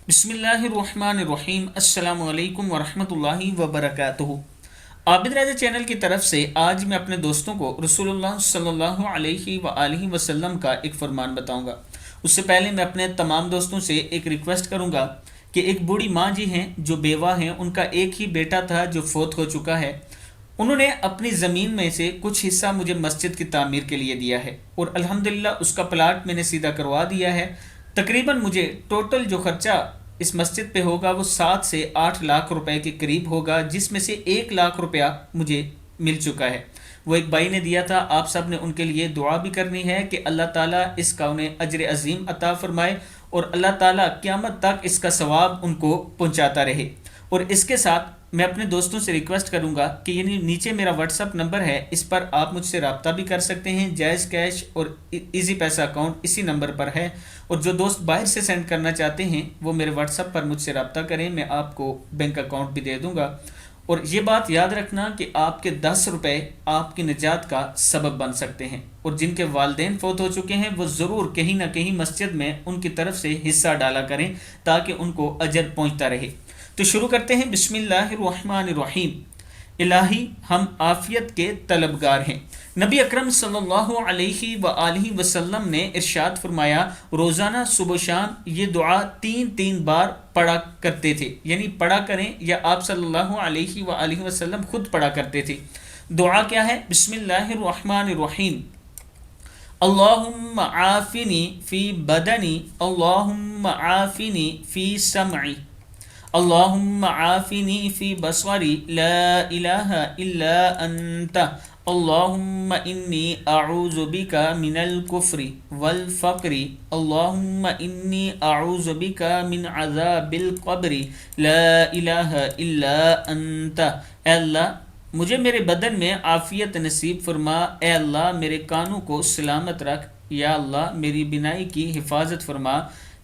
बिस्मिल्लाहिर्रहमानिर्रहीम। अस्सलामु अलैकुम वरहमतुल्लाहि वबरकातुहू। आबिद राजा चैनल की तरफ से आज मैं अपने दोस्तों को रसूलुल्लाह सल्लल्लाहु अलैहि वसल्लम का एक फरमान बताऊंगा। उससे पहले मैं अपने तमाम दोस्तों से एक रिक्वेस्ट करूंगा कि एक बूढ़ी माँ जी हैं जो बेवा हैं, उनका एक ही बेटा था जो फोत हो चुका है। उन्होंने अपनी ज़मीन में से कुछ हिस्सा मुझे मस्जिद की तामीर के लिए दिया है और अल्हम्दुलिल्लाह उसका प्लाट मैंने सीधा करवा दिया है। तकरीबन मुझे टोटल जो खर्चा इस मस्जिद पे होगा वो 7 से 8 लाख रुपए के करीब होगा, जिसमें से 1 लाख रुपया मुझे मिल चुका है। वो एक भाई ने दिया था। आप सब ने उनके लिए दुआ भी करनी है कि अल्लाह ताला इसका उन्हें अजर अजीम अता फरमाए और अल्लाह ताला क़यामत तक इसका सवाब उनको पहुंचाता रहे। और इसके साथ मैं अपने दोस्तों से रिक्वेस्ट करूंगा कि ये नीचे मेरा व्हाट्सअप नंबर है, इस पर आप मुझसे रब्ता भी कर सकते हैं। जायज़ कैश और इजी पैसा अकाउंट इसी नंबर पर है। और जो दोस्त बाहर से सेंड करना चाहते हैं वो मेरे व्हाट्सअप पर मुझसे रब्ता करें, मैं आपको बैंक अकाउंट भी दे दूंगा। और ये बात याद रखना कि आपके 10 रुपए आपकी निजात का सबब बन सकते हैं। और जिनके वालिदैन फौत हो चुके हैं वो ज़रूर कहीं ना कहीं मस्जिद में उनकी तरफ से हिस्सा डाला करें ताकि उनको अजर पहुंचता रहे। तो शुरू करते हैं। बिस्मिल्लाहिर्रहमानिर्रहीम। इलाही हम आफियत के तलबगार हैं। नबी अकरम सल्लल्लाहु अलैहि वसल्लम ने इरशाद फरमाया, रोज़ाना सुबह शाम ये दुआ 3 बार पढ़ा करते थे, यानी पढ़ा करें या आप सल्लल्लाहु अलैहि वसल्लम खुद पढ़ा करते थे। दुआ क्या है? बिस्मिल्लाहिर्रहमानिर्रहीम। अल्लाहुम्मा आफिनी फ़ी बदनी, अल्लाहुम्मा आफिनी फ़ी समई, अल्लाहुम्मा आफिनी फ़ी बसरी, ला इलाहा इल्ला अंता, अल्लाहुम्मा इन्नी अऊज़ु बिका मिनल कुफ्री वल फ़क्री, अल्लाहुम्मा इन्नी अऊज़ु बिका मिन अज़ाबिल क़ब्री, ला इलाहा इल्ला अंता। ए अल्लाह मुझे मेरे बदन में आफ़ियत नसीब फरमा। ए अल्लाह मेरे कानों को सलामत रख। या अल्लाह मेरी बिनाई की हिफाजत फरमा।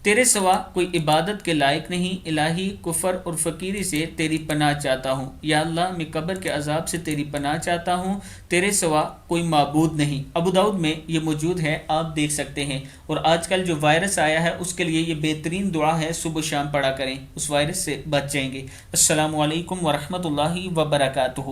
तेरे सिवा कोई इबादत के लायक नहीं। इलाही कुफर और फ़कीरी से तेरी पनाह चाहता हूँ। या अल्लाह मैं कब्र के अजाब से तेरी पनाह चाहता हूँ। तेरे सिवा कोई माबूद नहीं। अबू दाऊद में ये मौजूद है, आप देख सकते हैं। और आजकल जो वायरस आया है उसके लिए ये बेहतरीन दुआ है, सुबह शाम पढ़ा करें, उस वायरस से बच जाएंगे। अस्सलामु अलैकुम वरहमतुल्लाहि वबरकातुहू।